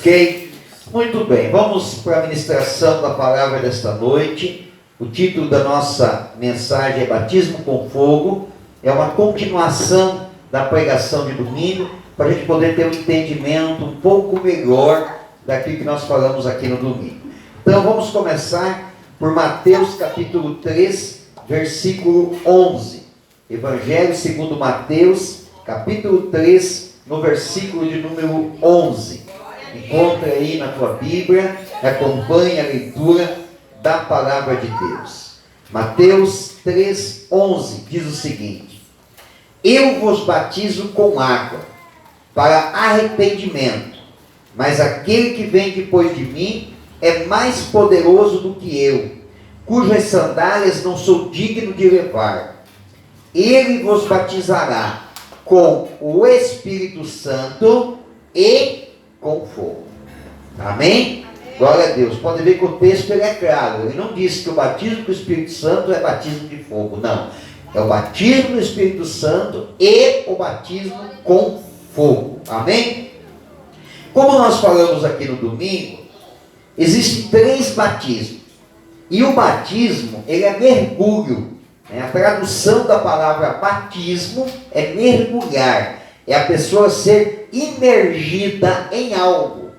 Ok? Muito bem, vamos para a ministração da palavra desta noite. O título da nossa mensagem é Batismo com Fogo. É uma continuação da pregação de domingo, para a gente poder ter um entendimento um pouco melhor daquilo que nós falamos aqui no domingo. Então vamos começar por Mateus capítulo 3, versículo 11. Evangelho segundo Mateus, capítulo 3, no versículo de número 11. Encontra aí na tua Bíblia, acompanhe a leitura da palavra de Deus. Mateus 3, 11 diz o seguinte: Eu vos batizo com água para arrependimento, mas aquele que vem depois de mim é mais poderoso do que eu, cujas sandálias não sou digno de levar. Ele vos batizará com o Espírito Santo e com fogo. Amém? Glória a Deus. Pode ver que o texto ele é claro. Ele não diz que o batismo com o Espírito Santo é batismo de fogo. Não. É o batismo do Espírito Santo e o batismo com fogo. Amém? Como nós falamos aqui no domingo, existem 3 batismos. E o batismo, ele é mergulho. A tradução da palavra batismo é mergulhar. É a pessoa ser imergida em algo.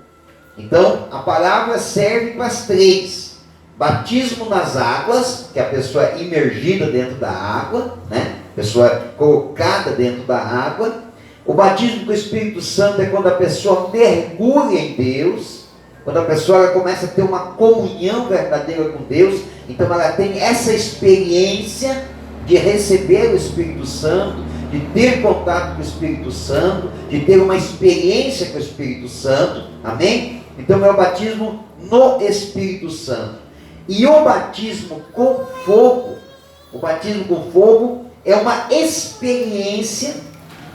Então, a palavra serve para as 3. Batismo nas águas, que é a pessoa é imergida dentro da água, né? A pessoa é colocada dentro da água. O batismo com o Espírito Santo é quando a pessoa mergulha em Deus, quando a pessoa ela começa a ter uma comunhão verdadeira com Deus. Então ela tem essa experiência de receber o Espírito Santo, de ter contato com o Espírito Santo, de ter uma experiência com o Espírito Santo. Amém? Então é o batismo no Espírito Santo. E o batismo com fogo, é uma experiência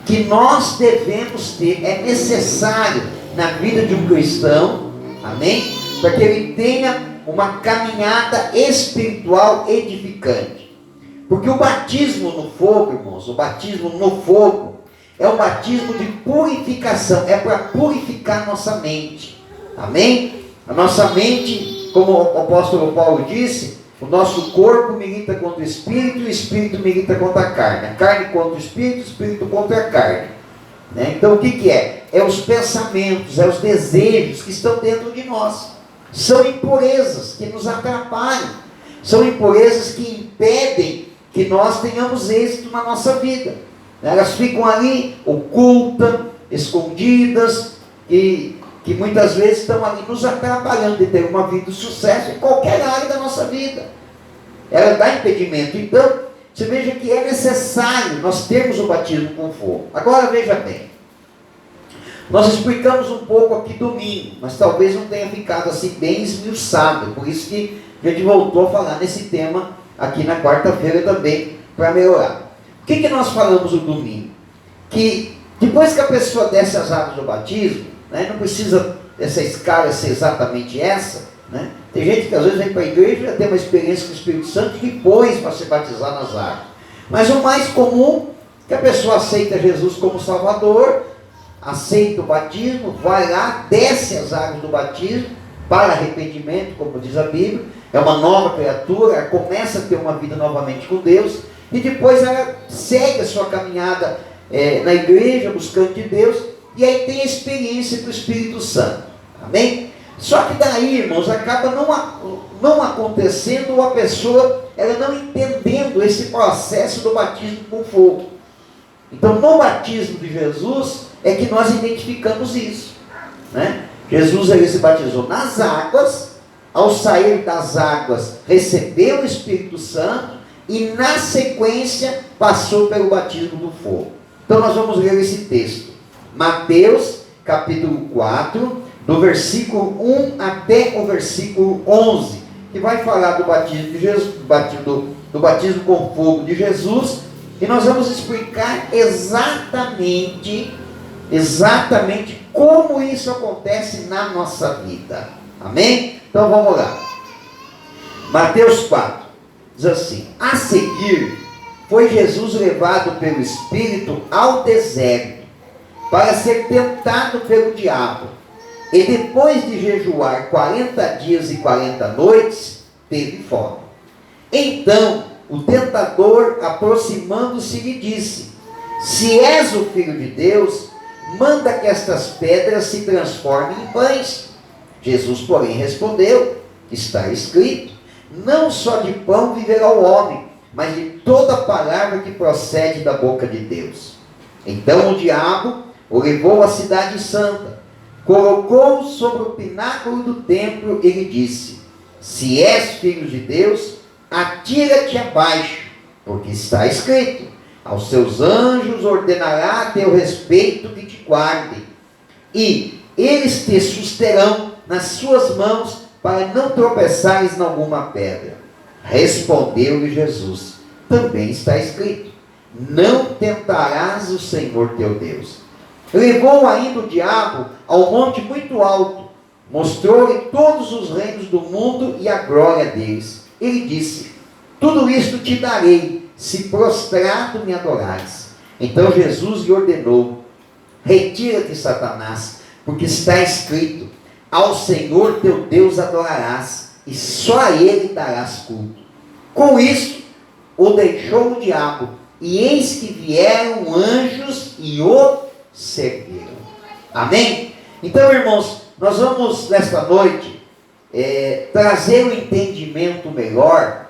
que nós devemos ter, é necessário na vida de um cristão, amém? Para que ele tenha uma caminhada espiritual edificante. Porque o batismo no fogo, irmãos, o batismo no fogo é um batismo de purificação, é para purificar nossa mente, amém? A nossa mente, como o apóstolo Paulo disse, o nosso corpo milita contra o espírito e o espírito milita contra a carne contra o espírito contra a carne, né? Então o que é? É os pensamentos, é os desejos que estão dentro de nós. São impurezas que nos atrapalham, são impurezas que impedem que nós tenhamos êxito na nossa vida. Elas ficam ali ocultas, escondidas, e que muitas vezes estão ali nos atrapalhando de ter uma vida de sucesso em qualquer área da nossa vida. Ela dá impedimento. Então, você veja que é necessário nós termos o batismo com fogo. Agora veja bem, nós explicamos um pouco aqui domingo, mas talvez não tenha ficado assim bem esmiuçado, por isso que a gente voltou a falar nesse tema aqui na quarta-feira também, para melhorar. O que nós falamos no domingo? Que depois que a pessoa desce as águas do batismo, né, não precisa essa escala ser exatamente essa, né? Tem gente que às vezes vem para a igreja e já tem uma experiência com o Espírito Santo e depois para se batizar nas águas. Mas o mais comum é que a pessoa aceita Jesus como Salvador, aceita o batismo, vai lá, desce as águas do batismo para arrependimento, como diz a Bíblia, é uma nova criatura, ela começa a ter uma vida novamente com Deus, e depois ela segue a sua caminhada na igreja, buscando de Deus, e aí tem a experiência com o Espírito Santo. Amém? Só que daí, irmãos, acaba não acontecendo, ou a pessoa ela não entendendo esse processo do batismo com fogo. Então, no batismo de Jesus é que nós identificamos isso, né? Jesus ele se batizou nas águas, ao sair das águas recebeu o Espírito Santo e na sequência passou pelo batismo do fogo. Então nós vamos ler esse texto, Mateus capítulo 4, do versículo 1 até o versículo 11, que vai falar do batismo de Jesus, do batismo com fogo de Jesus, e nós vamos explicar exatamente como isso acontece na nossa vida. Amém? Então vamos lá. Mateus 4 diz assim: a seguir foi Jesus levado pelo Espírito ao deserto para ser tentado pelo diabo. E depois de jejuar 40 dias e 40 noites, teve fome. Então o tentador, aproximando-se, lhe disse: se és o Filho de Deus, manda que estas pedras se transformem em pães. Jesus, porém, respondeu: está escrito, não só de pão viverá o homem, mas de toda palavra que procede da boca de Deus. Então o diabo o levou à cidade santa, colocou-o sobre o pináculo do templo e lhe disse: se és filho de Deus, atira-te abaixo, porque está escrito: aos seus anjos ordenará a teu respeito que te guardem, e eles te susterão nas suas mãos, para não tropeçares em alguma pedra. Respondeu-lhe Jesus: também está escrito: não tentarás o Senhor teu Deus. Levou ainda o diabo ao monte muito alto, mostrou-lhe todos os reinos do mundo e a glória deles. Ele disse: tudo isto te darei, se prostrado me adorares. Então Jesus lhe ordenou: retira-te, Satanás, porque está escrito: ao Senhor teu Deus adorarás, e só a Ele darás culto. Com isso, o deixou o diabo, e eis que vieram anjos e o serviram. Amém? Então, irmãos, nós vamos nesta noite trazer um entendimento melhor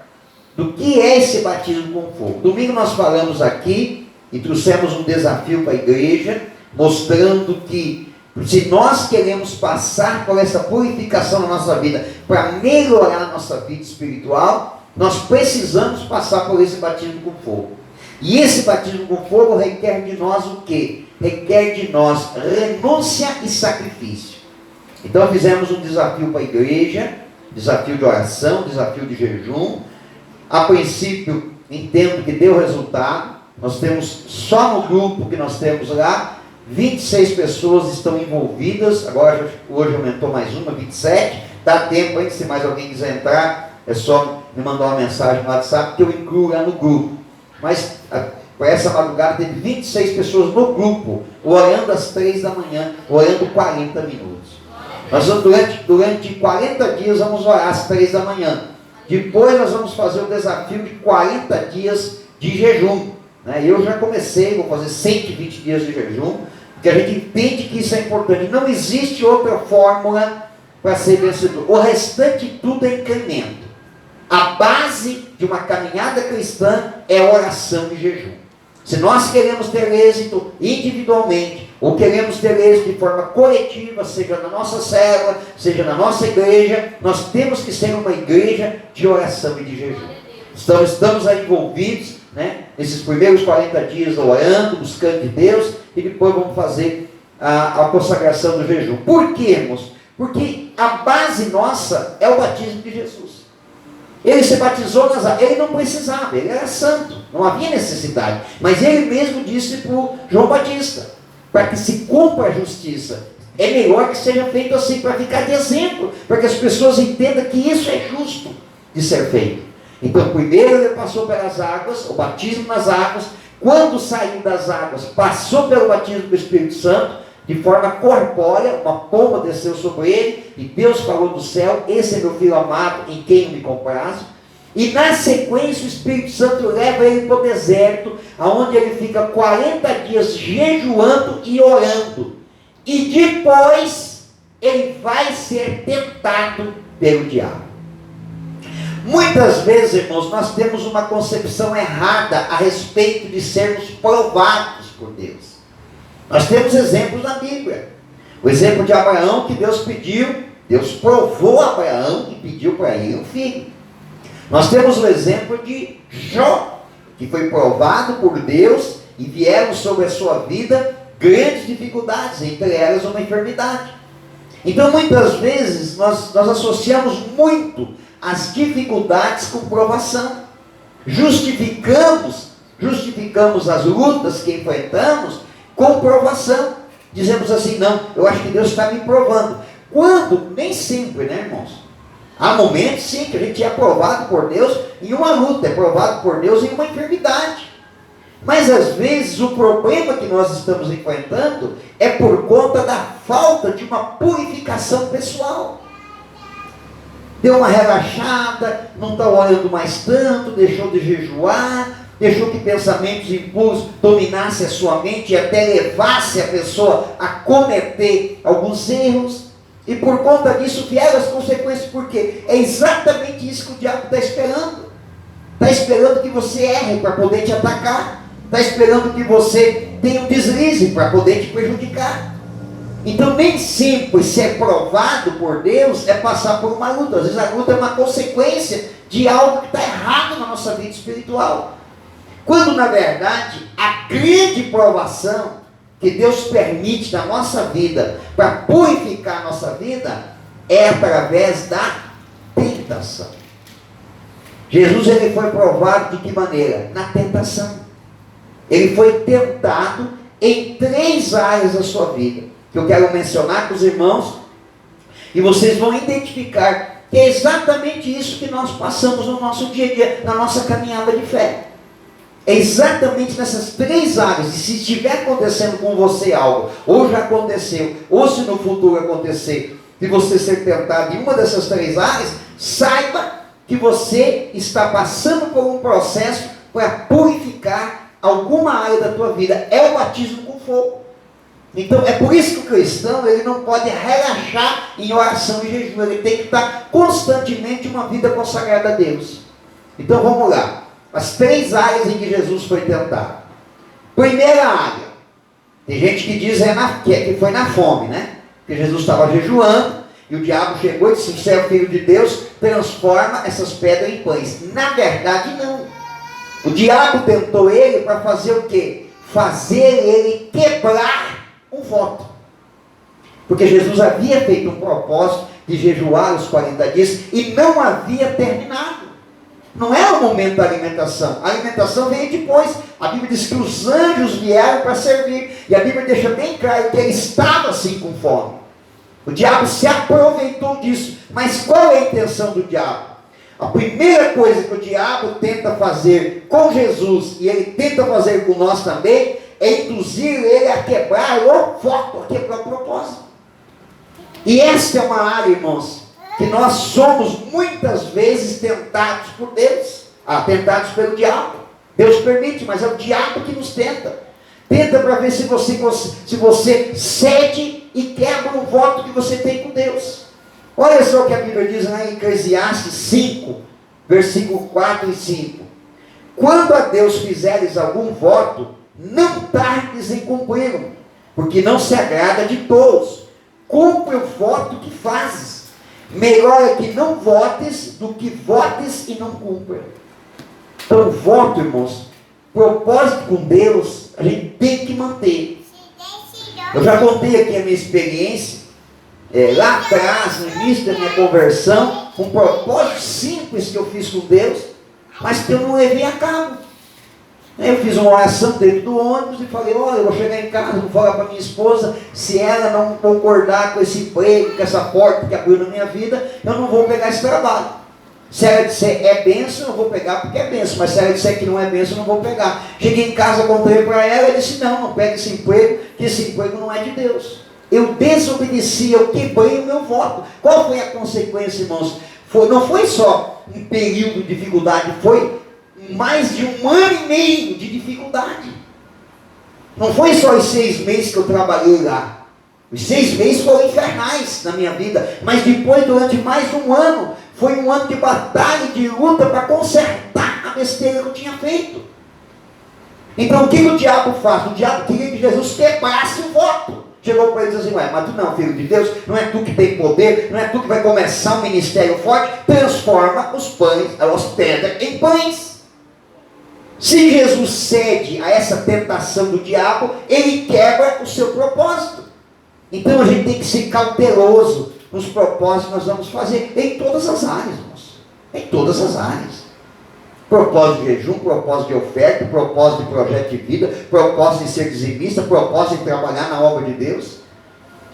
do que é esse batismo com fogo. Domingo nós falamos aqui e trouxemos um desafio para a igreja, mostrando que se nós queremos passar por essa purificação na nossa vida, para melhorar a nossa vida espiritual, nós precisamos passar por esse batismo com fogo. E esse batismo com fogo requer de nós o quê? Requer de nós renúncia e sacrifício. Então fizemos um desafio para a igreja, desafio de oração, desafio de jejum. A princípio, entendo que deu resultado. Nós temos, só no grupo que nós temos lá, 26 pessoas estão envolvidas. Agora, hoje aumentou mais uma, 27. Dá tempo ainda, se mais alguém quiser entrar, é só me mandar uma mensagem no WhatsApp, que eu incluo lá no grupo. Mas, para essa madrugada, teve 26 pessoas no grupo, orando às 3 da manhã, orando 40 minutos. Nós vamos, durante 40 dias, vamos orar às 3 da manhã. Depois nós vamos fazer o desafio de 40 dias de jejum. Eu já comecei, vou fazer 120 dias de jejum, porque a gente entende que isso é importante. Não existe outra fórmula para ser vencedor. O restante tudo é incremento. A base de uma caminhada cristã é oração e jejum. Se nós queremos ter êxito individualmente, ou queremos ter êxito de forma coletiva, seja na nossa célula, seja na nossa igreja, nós temos que ser uma igreja de oração e de jejum. Então estamos aí envolvidos, nesses primeiros 40 dias orando, buscando de Deus, e depois vamos fazer a consagração do jejum. Por quê, irmãos? Porque a base nossa é o batismo de Jesus. Ele se batizou nas águas, ele não precisava, ele era santo, não havia necessidade. Mas ele mesmo disse para João Batista: para que se cumpra a justiça, é melhor que seja feito assim, para ficar de exemplo, para que as pessoas entendam que isso é justo de ser feito. Então, primeiro ele passou pelas águas, o batismo nas águas. Quando saiu das águas, passou pelo batismo do Espírito Santo, de forma corpórea, uma pomba desceu sobre ele, e Deus falou do céu: esse é meu filho amado, em quem eu me comprazo. E na sequência o Espírito Santo leva ele para o deserto, onde ele fica 40 dias jejuando e orando. E depois ele vai ser tentado pelo diabo. Muitas vezes, irmãos, nós temos uma concepção errada a respeito de sermos provados por Deus. Nós temos exemplos na Bíblia. O exemplo de Abraão, que Deus provou a Abraão e pediu para ele um filho. Nós temos o exemplo de Jó, que foi provado por Deus e vieram sobre a sua vida grandes dificuldades, entre elas uma enfermidade. Então muitas vezes nós associamos muito as dificuldades com provação. Justificamos as lutas que enfrentamos com provação. Dizemos assim: não, eu acho que Deus está me provando. Quando? Nem sempre, irmãos? Há momentos sim que a gente é provado por Deus em uma luta, é provado por Deus em uma enfermidade. Mas às vezes o problema que nós estamos enfrentando é por conta da falta de uma purificação pessoal. Deu uma relaxada, não está orando mais tanto, deixou de jejuar, deixou que pensamentos impuros dominassem a sua mente e até levasse a pessoa a cometer alguns erros. E por conta disso vieram as consequências, porque é exatamente isso que o diabo está esperando. Está esperando que você erre para poder te atacar. Está esperando que você tenha um deslize para poder te prejudicar. Então nem sempre ser provado por Deus é passar por uma luta. Às vezes a luta é uma consequência de algo que está errado na nossa vida espiritual. Quando na verdade a grande provação que Deus permite na nossa vida para purificar a nossa vida é através da tentação. Jesus ele foi provado de que maneira? Na tentação. Ele foi tentado em 3 áreas da sua vida, que eu quero mencionar com os irmãos, e vocês vão identificar que é exatamente isso que nós passamos no nosso dia a dia, na nossa caminhada de fé. É exatamente nessas 3 áreas, e se estiver acontecendo com você algo, ou já aconteceu, ou se no futuro acontecer, de você ser tentado em uma dessas 3 áreas, saiba que você está passando por um processo para purificar alguma área da tua vida. É o batismo com fogo. Então é por isso que o cristão ele não pode relaxar em oração e jejum. Ele tem que estar constantemente uma vida consagrada a Deus. Então vamos lá. As 3 áreas em que Jesus foi tentado. Primeira área. Tem gente que diz que foi na fome, né? Porque Jesus estava jejuando e o diabo chegou e disse: você é o filho de Deus, transforma essas pedras em pães. Na verdade não. O diabo tentou ele para fazer o quê? Fazer ele quebrar um voto. Porque Jesus havia feito um propósito de jejuar os 40 dias e não havia terminado. Não é o momento da alimentação. A alimentação veio depois. A Bíblia diz que os anjos vieram para servir. E a Bíblia deixa bem claro que ele estava assim com fome. O diabo se aproveitou disso. Mas qual é a intenção do diabo? A primeira coisa que o diabo tenta fazer com Jesus, e ele tenta fazer com nós também, é induzir ele a quebrar o foco, a quebrar o propósito. E esta é uma área, irmãos, que nós somos muitas vezes tentados por Deus, tentados pelo diabo. Deus permite, mas é o diabo que nos tenta. Tenta para ver se você cede e quebra o voto que você tem com Deus. Olha só o que a Bíblia diz lá em Eclesiastes 5, versículo 4 e 5. Quando a Deus fizeres algum voto, não tardes em cumpri-lo, porque não se agrada de todos. Cumpre o voto que fazes. Melhor é que não votes do que votes e não cumpra. Então, voto, irmãos, propósito com Deus, a gente tem que manter. Eu já contei aqui a minha experiência, lá atrás, no início da minha conversão, um propósito simples que eu fiz com Deus, mas que eu não levei a cabo. Eu fiz uma oração dentro do ônibus e falei: olha, eu vou chegar em casa, vou falar para minha esposa, se ela não concordar com esse emprego, com essa porta que abriu na minha vida, eu não vou pegar esse trabalho. Se ela disser é bênção, eu vou pegar porque é bênção, mas se ela disser que não é bênção, eu não vou pegar. Cheguei em casa, contei para ela, ela disse: não pega esse emprego, que esse emprego não é de Deus. Eu desobedeci, eu quebrei o meu voto. Qual foi a consequência, irmãos? Não foi só um período de dificuldade, foi mais de 1 ano e meio de dificuldade. Não foi só os 6 meses que eu trabalhei lá. Os 6 meses foram infernais na minha vida. Mas depois, durante mais 1 ano, foi 1 ano de batalha e de luta para consertar a besteira que eu tinha feito. Então o que o diabo faz? O diabo queria que Jesus quebrasse o voto. Chegou para ele e disse assim: mas tu não é filho de Deus, não é tu que tem poder, não é tu que vai começar um ministério forte, transforma os pães, as pedras em pães. Se Jesus cede a essa tentação do diabo, ele quebra o seu propósito. Então a gente tem que ser cauteloso nos propósitos que nós vamos fazer, em todas as áreas, irmãos. Em todas as áreas. Propósito de jejum, propósito de oferta, propósito de projeto de vida, propósito de ser dizimista, propósito de trabalhar na obra de Deus.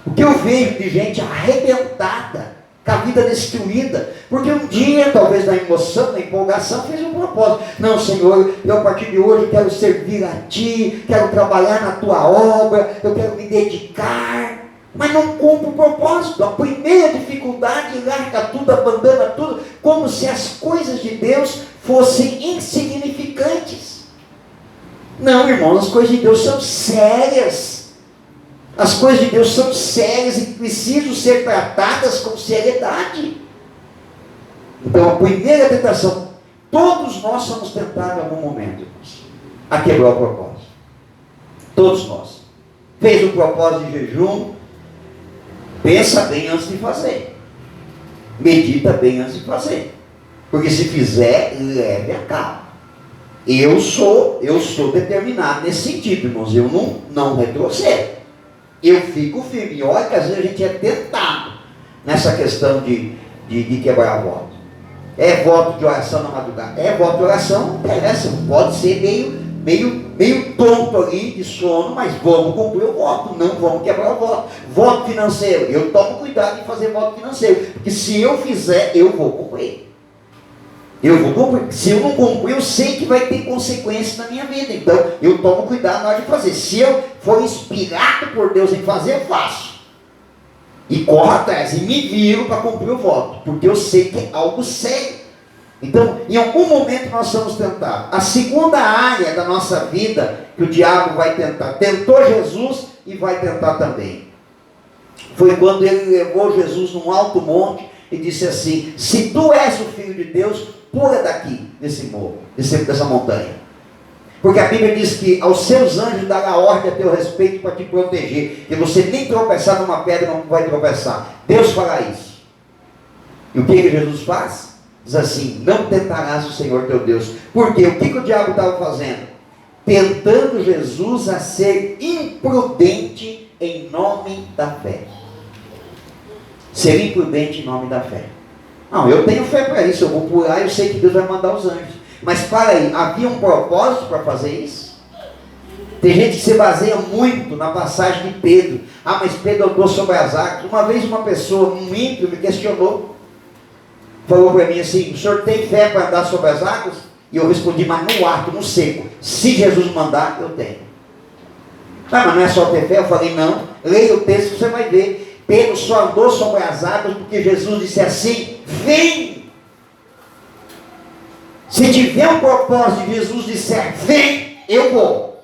O que eu vejo de gente arrebentada com a vida destruída, porque um dia, talvez na emoção, na empolgação, fez um propósito. Não, Senhor, eu a partir de hoje quero servir a Ti, quero trabalhar na Tua obra, eu quero me dedicar, mas não cumpre o propósito. A primeira dificuldade, larga tudo, abandona tudo, como se as coisas de Deus fossem insignificantes. Não, irmãos, as coisas de Deus são sérias. As coisas de Deus são sérias e precisam ser tratadas com seriedade. Então, a primeira tentação, todos nós somos tentados em algum momento, irmãos, a quebrar o propósito. Todos nós. Fez um propósito de jejum, pensa bem antes de fazer. Medita bem antes de fazer. Porque se fizer, leve a cabo. Eu sou determinado nesse sentido, irmãos. Eu não retrocedo. Eu fico firme. E olha que às vezes a gente é tentado nessa questão de quebrar voto. É voto de oração na madrugada. É voto de oração, não interessa. Pode ser meio tonto ali de sono, mas vamos cumprir o voto. Não vamos quebrar o voto. Voto financeiro. Eu tomo cuidado em fazer voto financeiro. Porque se eu fizer, eu vou cumprir. Eu vou cumprir. Se eu não cumprir, eu sei que vai ter consequências na minha vida. Então, eu tomo cuidado na hora de fazer. Se eu for inspirado por Deus em fazer, eu faço. E corro atrás. E me viro para cumprir o voto. Porque eu sei que é algo sério. Então, em algum momento nós somos tentados. A segunda área da nossa vida que o diabo vai tentar. Tentou Jesus e vai tentar também. Foi quando ele levou Jesus num alto monte e disse assim: se tu és o Filho de Deus, pula daqui, desse morro, dessa montanha. Porque a Bíblia diz que aos seus anjos dará ordem a teu respeito para te proteger. Que você nem tropeçar numa pedra não vai tropeçar. Deus fará isso. E o que Jesus faz? Diz assim: não tentarás o Senhor teu Deus. Por quê? O que o diabo estava fazendo? Tentando Jesus a ser imprudente em nome da fé. Ser imprudente em nome da fé. Não, eu tenho fé para isso, eu vou pular e eu sei que Deus vai mandar os anjos. Mas para aí, havia um propósito para fazer isso? Tem gente que se baseia muito na passagem de Pedro. Ah, mas Pedro andou sobre as águas. Uma vez uma pessoa, um ímpio, me questionou. Falou para mim assim: o senhor tem fé para andar sobre as águas? E eu respondi: mas no ato, no seco. Se Jesus mandar, eu tenho. Ah, mas não é só ter fé? Eu falei: não, leia o texto que você vai ver. Pedro só andou sobre as águas porque Jesus disse assim: vem. Se tiver um propósito de Jesus disser vem, eu vou.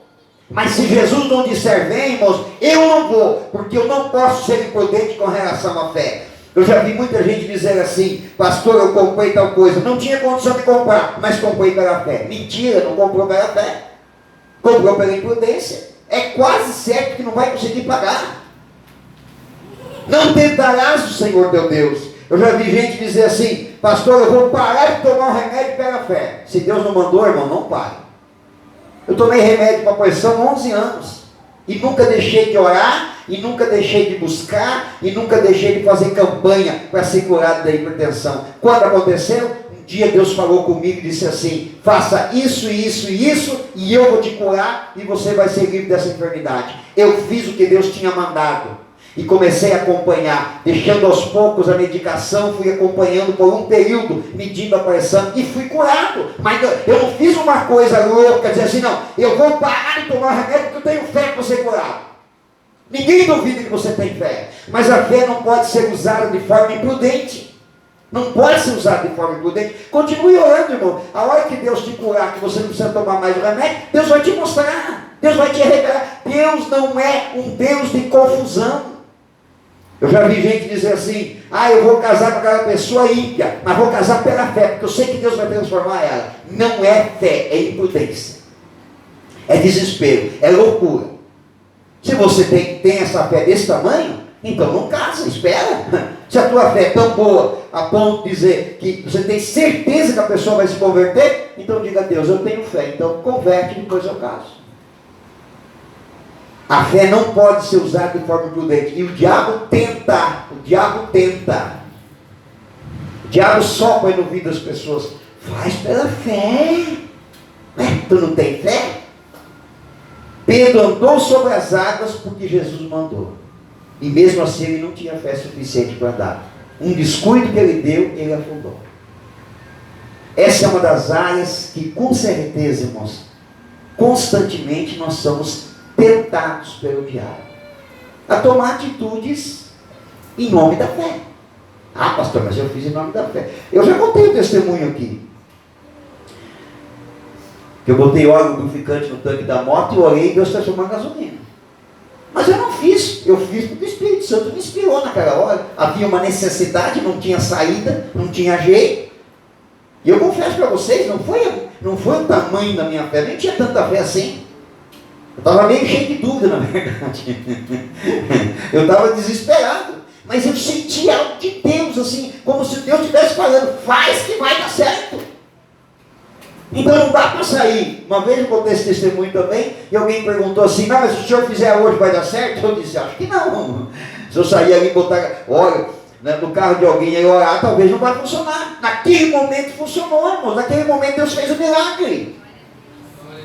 Mas se Jesus não disser vem, irmãos, eu não vou, porque eu não posso ser imprudente com relação à fé. Eu já vi muita gente dizer assim: pastor, eu comprei tal coisa. Não tinha condição de comprar, mas comprei pela fé. Mentira, não comprou pela fé. Comprou pela imprudência. É quase certo que não vai conseguir pagar. Não tentarás o Senhor teu Deus. Eu já vi gente dizer assim: pastor, eu vou parar de tomar um remédio pela fé. Se Deus não mandou, irmão, não pare. Eu tomei remédio para pressão há 11 anos. E nunca deixei de orar, e nunca deixei de buscar, e nunca deixei de fazer campanha para ser curado da hipertensão. Quando aconteceu, um dia Deus falou comigo e disse assim: faça isso, isso e isso, e eu vou te curar, e você vai ser livre dessa enfermidade. Eu fiz o que Deus tinha mandado. E comecei a acompanhar, deixando aos poucos a medicação, fui acompanhando por um período, medindo a pressão e fui curado. Mas eu não fiz uma coisa louca, dizer assim: não, eu vou parar de tomar remédio porque eu tenho fé para ser curado. Ninguém duvida que você tem fé, mas a fé não pode ser usada de forma imprudente. Não pode ser usada de forma imprudente. Continue orando, irmão. A hora que Deus te curar, que você não precisa tomar mais o remédio, Deus vai te mostrar, Deus vai te revelar. Deus não é um Deus de confusão. Eu já vi gente dizer assim: ah, eu vou casar com aquela pessoa ímpia, mas vou casar pela fé, porque eu sei que Deus vai transformar ela. Não é fé, é imprudência. É desespero, é loucura. Se você tem essa fé desse tamanho, então não casa, espera. Se a tua fé é tão boa, a ponto de dizer que você tem certeza que a pessoa vai se converter, então diga a Deus: eu tenho fé, então converte e depois eu caso. A fé não pode ser usada de forma imprudente. E o diabo tenta. O diabo sopra no ouvido das pessoas: faz pela fé. Tu não tem fé? Pedro andou sobre as águas porque Jesus mandou. E mesmo assim ele não tinha fé suficiente para andar. um descuido que ele deu, ele afundou. Essa é uma das áreas que, com certeza, irmãos, constantemente nós somos tentados pelo diabo a tomar atitudes em nome da fé. Ah, pastor, mas eu fiz em nome da fé. Eu já contei o testemunho aqui. Eu botei óleo lubrificante no tanque da moto e orei e Deus transformou em gasolina. Mas eu não fiz. Eu fiz porque o Espírito Santo me inspirou naquela hora. Havia uma necessidade, não tinha saída, não tinha jeito. E eu confesso para vocês, não foi o tamanho da minha fé, nem tinha tanta fé assim. Eu estava meio cheio de dúvida, na verdade. Eu estava desesperado. Mas eu sentia algo de Deus, assim, como se Deus estivesse falando, faz que vai dar certo. Então não dá para sair. Uma vez eu contei esse testemunho também, e alguém perguntou assim, não, mas se o senhor fizer hoje vai dar certo? Eu disse, acho que não. Se eu sair ali e botar óleo no carro de alguém e orar, talvez não vai funcionar. Naquele momento funcionou, irmãos. Naquele momento Deus fez o milagre.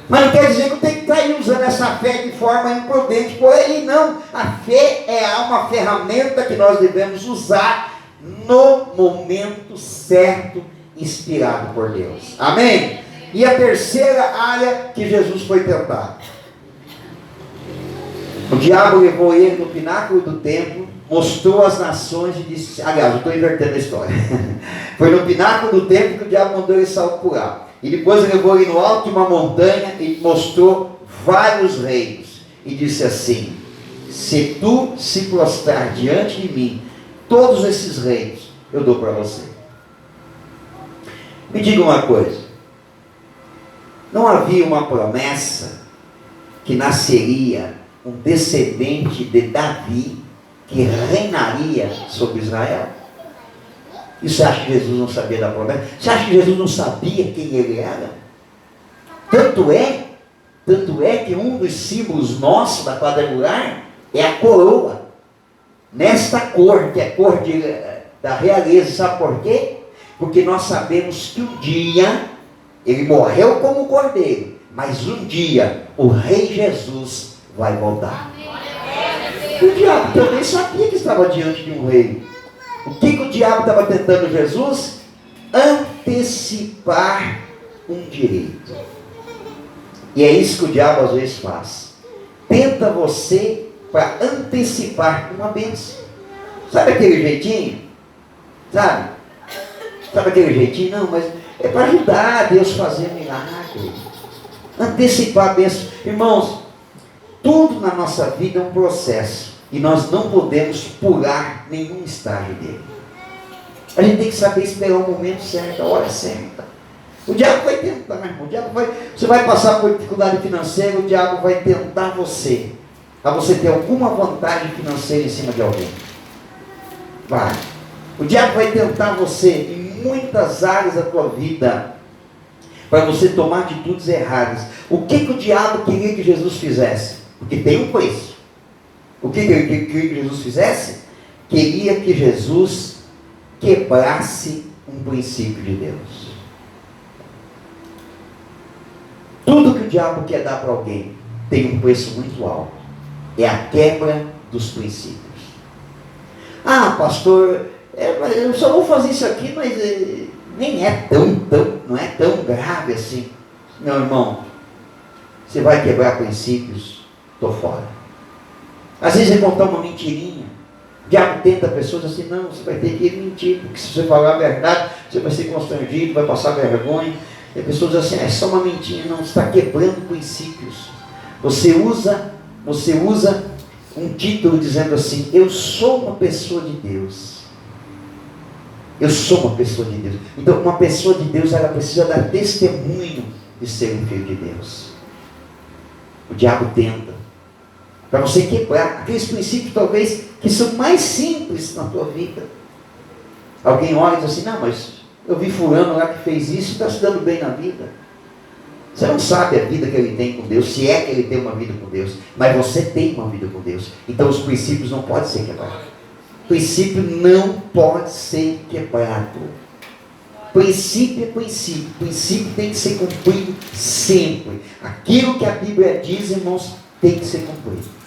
Mas não quer dizer que eu tenho que estar aí usando essa fé de forma imprudente por aí, não. A fé é uma ferramenta que nós devemos usar no momento certo, inspirado por Deus. Amém? E a terceira área que Jesus foi tentado. O diabo levou ele no pináculo do templo, mostrou as nações e disse, aliás, eu estou invertendo a história. Foi no pináculo do templo que o diabo mandou ele pular. E depois ele levou ele no alto de uma montanha e mostrou vários reinos. E disse assim, se tu se prostrar diante de mim, todos esses reinos eu dou para você. Me diga uma coisa. Não havia uma promessa que nasceria um descendente de Davi que reinaria sobre Israel? E você acha que Jesus não sabia da promessa? Você acha que Jesus não sabia quem ele era? Tanto é que um dos símbolos nossos da quadrangular é a coroa. Nesta cor, que é a cor da realeza. Sabe por quê? Porque nós sabemos que um dia ele morreu como cordeiro, mas um dia o rei Jesus vai voltar. O diabo também sabia que estava diante de um rei. O que o diabo estava tentando Jesus? Antecipar um direito. E é isso que o diabo às vezes faz. Tenta você para antecipar uma bênção. Sabe aquele jeitinho? Sabe aquele jeitinho? Não, mas é para ajudar a Deus a fazer milagre. Antecipar a bênção. Irmãos, tudo na nossa vida é um processo. E nós não podemos pular nenhum estágio dele. A gente tem que saber esperar o momento certo, a hora certa. O diabo vai tentar, irmão. Você vai passar por dificuldade financeira, o diabo vai tentar você. Para você ter alguma vantagem financeira em cima de alguém. Vai. O diabo vai tentar você em muitas áreas da tua vida. Para você tomar atitudes erradas. O que o diabo queria que Jesus fizesse? Porque tem um preço. O que ele queria que Jesus fizesse? Queria que Jesus quebrasse um princípio de Deus. Tudo que o diabo quer dar para alguém tem um preço muito alto. É a quebra dos princípios. Ah, pastor, eu só vou fazer isso aqui, mas nem é não é tão grave assim. Meu irmão, você vai quebrar princípios, estou fora. Às vezes é contar uma mentirinha. O diabo tenta pessoas assim, não, você vai ter que mentir, porque se você falar a verdade, você vai ser constrangido, vai passar vergonha. E a pessoa diz assim, é só uma mentirinha. Não, você está quebrando princípios. Você usa um título dizendo assim, eu sou uma pessoa de Deus. Eu sou uma pessoa de Deus. Então uma pessoa de Deus, ela precisa dar testemunho de ser um filho de Deus. O diabo tenta. Para você quebrar aqueles princípios talvez que são mais simples na tua vida. Alguém olha e diz assim, não, mas eu vi fulano lá que fez isso e está se dando bem na vida. Você não sabe a vida que ele tem com Deus, se é que ele tem uma vida com Deus, mas você tem uma vida com Deus. Então os princípios não podem ser quebrados. Princípio não pode ser quebrado. Princípio é princípio. Princípio tem que ser cumprido sempre. Aquilo que a Bíblia diz, irmãos, tem que ser cumprido.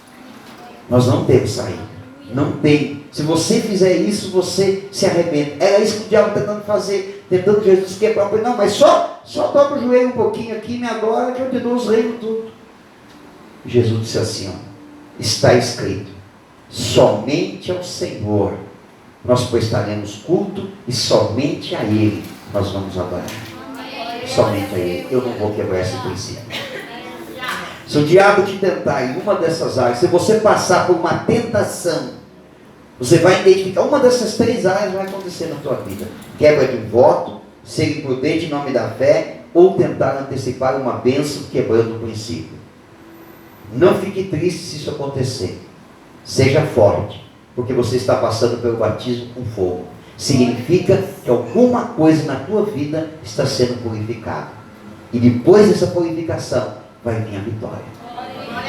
Nós não temos saída. Não tem. Se você fizer isso, você se arrebenta. Era isso que o diabo está tentando fazer, tentando Jesus quebrar. Não, mas só dobra o joelho um pouquinho aqui, me adora, que eu te dou os reinos tudo. Jesus disse assim, ó, está escrito, somente ao Senhor nós prestaremos culto e somente a Ele nós vamos adorar. Somente a Ele. Eu não vou quebrar esse princípio. Se o diabo te tentar em uma dessas áreas, se você passar por uma tentação, você vai identificar, uma dessas 3 áreas vai acontecer na tua vida. Quebra de um voto, ser imprudente em nome da fé, ou tentar antecipar uma bênção quebrando o princípio. Não fique triste se isso acontecer. Seja forte, porque você está passando pelo batismo com fogo. Significa que alguma coisa na tua vida está sendo purificada. E depois dessa purificação, vai vir a vitória.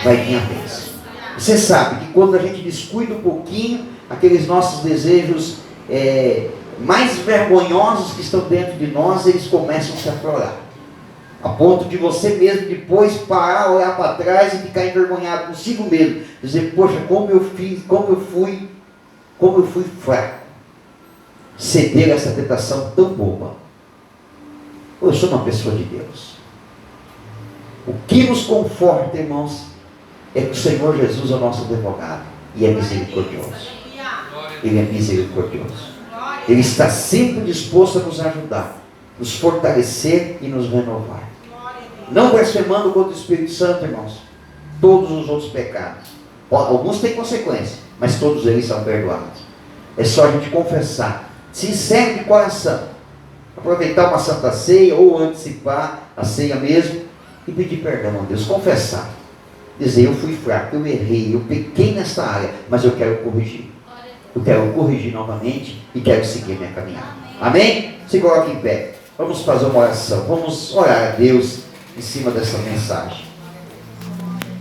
Vai vir a bênção. Você sabe que quando a gente descuida um pouquinho, aqueles nossos desejos mais vergonhosos que estão dentro de nós, eles começam a se aflorar. A ponto de você mesmo depois parar, olhar para trás e ficar envergonhado consigo mesmo. Dizer, poxa, como eu fui fraco. Ceder a essa tentação tão boba. Eu sou uma pessoa de Deus. O que nos conforta, irmãos, é que o Senhor Jesus é o nosso advogado. E é misericordioso. Ele é misericordioso. Ele está sempre disposto a nos ajudar, nos fortalecer e nos renovar. Não blasfemando contra o Espírito Santo, irmãos. Todos os outros pecados. Alguns têm consequência, mas todos eles são perdoados. É só a gente confessar, sincero de coração. Aproveitar uma santa ceia ou antecipar a ceia mesmo e pedir perdão a Deus. Confessar. Dizer, eu fui fraco, eu errei, eu pequei nessa área, mas eu quero corrigir. Eu quero corrigir novamente e quero seguir minha caminhada. Amém? Se coloque em pé. Vamos fazer uma oração. Vamos orar a Deus em cima dessa mensagem.